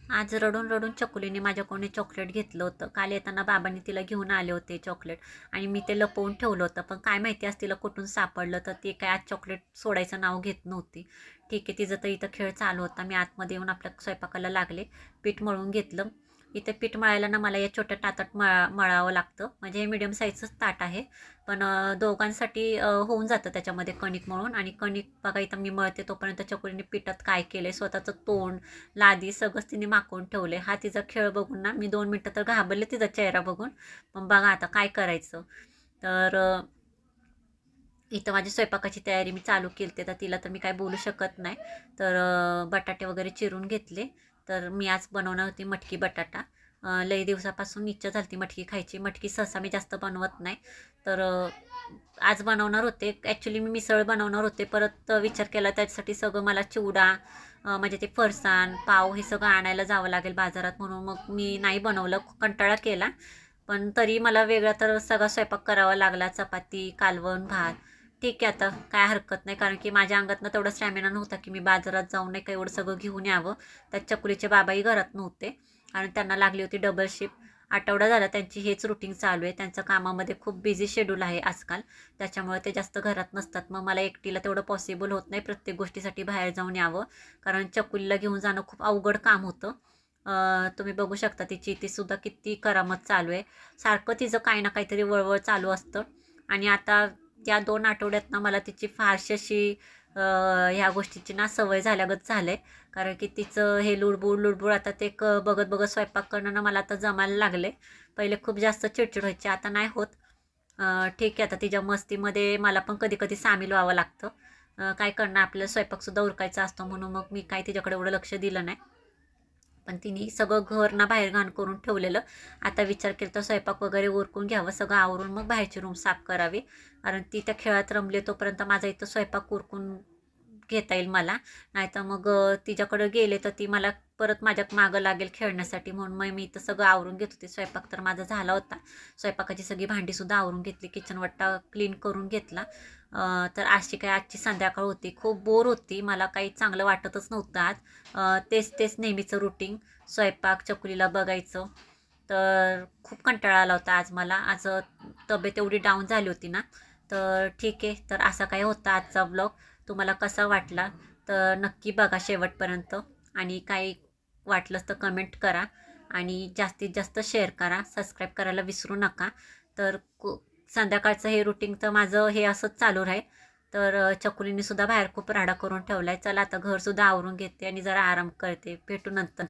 आज रडून रडून चकुलीने माझ्याकडून चॉकलेट घेतलं होतं. काल येताना बाबांनी तिला घेऊन आले होते चॉकलेट आणि मी ते लपवून ठेवलं होतं. पण काय माहिती आज तिला कुठून सापडलं तर ती काय आज चॉकलेट सोडायचं नाव घेत नव्हती. ठीक आहे, तिचं तर इथं खेळ चालू होता. मी आतमध्ये येऊन आपल्या स्वयंपाकाला लागले. पीठ मळून घेतलं. इथे पीठ मळायला ना मला या छोट्या ताटात मळावं लागतं. म्हणजे हे मीडियम साईजचंच ताट आहे. पण दोघांसाठी होऊन जातं त्याच्यामध्ये कणिक मळून. आणि कणिक बघा इथं मी मळते तोपर्यंत चकुलीने पिठात काय केलं स्वतःचं तोंड लादी सगळंच तिने माकवून ठेवले. हा तिचा खेळ बघून ना मी 2 मिनटं तर घाबरले तिचा चेहरा बघून. पण बघा आता काय करायचं. तर इथं माझी स्वयंपाकाची तयारी मी चालू केली तर तिला तर मी काय बोलू शकत नाही. तर बटाटे वगैरे चिरून घेतले. तर मी आज बनवणार होती मटकी बटाटा. लई दिवसापासून इच्छा झाली ती मटकी खायची. मटकी सहसा मी जास्त बनवत नाही. तर आज बनवणार होते. ॲक्च्युली मी मिसळ बनवणार होते. परत विचार केला त्याच्यासाठी सगळं मला चिवडा म्हणजे ते फरसाण पाव हे सगळं आणायला जावं लागेल बाजारात. म्हणून मग मी नाही बनवलं, कंटाळा केला. पण तरी मला वेगळा तर सगळा स्वयंपाक करावा लागला. चपाती कालवण भात. ठीक आहे, आता काय हरकत नाही. कारण की माझ्या अंगातनं तेवढा स्टॅमिना नव्हता की मी बाजारात जाऊन नाही का एवढं सगळं घेऊन यावं. त्यात चकुलीचे बाबाही घरात नव्हते आणि त्यांना लागली होती डबल शिफ्ट. आठवडा झाला त्यांची हेच रुटीन चालू आहे. त्यांचं कामामध्ये खूप बिझी शेड्यूल आहे आजकाल. त्याच्यामुळे ते जास्त घरात नसतात. मग मला एकटीला तेवढं पॉसिबल होत नाही प्रत्येक गोष्टीसाठी बाहेर जाऊन यावं. कारण चकुलीला घेऊन जाणं खूप अवघड काम होतं. तुम्ही बघू शकता तिची तीसुद्धा किती करामत चालू आहे. सारखं तिचं काही ना काहीतरी वळवळ चालू असतं. आणि आता या 2 आठवड्यात ना मला तिची फारशी अशी ह्या गोष्टीची ना सवय झाल्यागत झालं आहे. कारण की तिचं हे लुडबुड लुडबुड आता ते बघत बघत स्वयंपाक करणं ना मला आता जमायला लागले. पहिले खूप जास्त चिडचिड व्हायची, आता नाही होत. ठीक आहे, आता तिच्या मस्तीमध्ये मला पण कधी कधी सामील व्हावं लागतं. काय करणार, आपल्याला स्वयंपाकसुद्धा उरकायचा असतो. म्हणून मग मी काय तिच्याकडे एवढं लक्ष दिलं नाही. पण तिने सगळं घर ना बाहेर घाण करून ठेवलेलं. आता विचार केला तर स्वयंपाक वगैरे उरकून घ्यावं, सगळं आवरून मग बाहेरची रूम साफ करावी. कारण ती त्या खेळात रमले तोपर्यंत माझा इथं स्वयंपाक उरकून घेता येईल मला. नाहीतर मग तिच्याकडे गेले तर ती मला परत माझ्या मागं लागेल खेळण्यासाठी. म्हणून मग मी इथं सगळं आवरून घेत होते. स्वयंपाक तर माझा झाला होता. स्वयंपाकाची सगळी भांडीसुद्धा आवरून घेतली. किचन वट्टा क्लीन करून घेतला. तर आजची संध्याकाळ होती. खूप बोर होती. मला काही चांगलं वाटतच नव्हतं आज. तेच तेच नेहमीचं रुटीन. स्वयंपाक चकुलीला बघायचं. तर खूप कंटाळा आला होता आज मला. आज तब्येत एवढी डाऊन झाली होती ना. तर ठीक आहे, तर असा काय होता आजचा ब्लॉग. तुम्हाला कसा वाटला तर नक्की बघा शेवटपर्यंत. आणि काही वाटलंच तर कमेंट करा. आणि जास्तीत जास्त शेअर करा. सबस्क्राईब करायला विसरू नका. तर संध्याकाळचं हे रुटीन तर माझं हे असंच चालू राहील. तर चकुलीने सुद्धा बाहेर खूप राडा करून ठेवला आहे. चला आता घरसुद्धा आवरून घेते आणि जरा आराम करते. भेटू नंतर.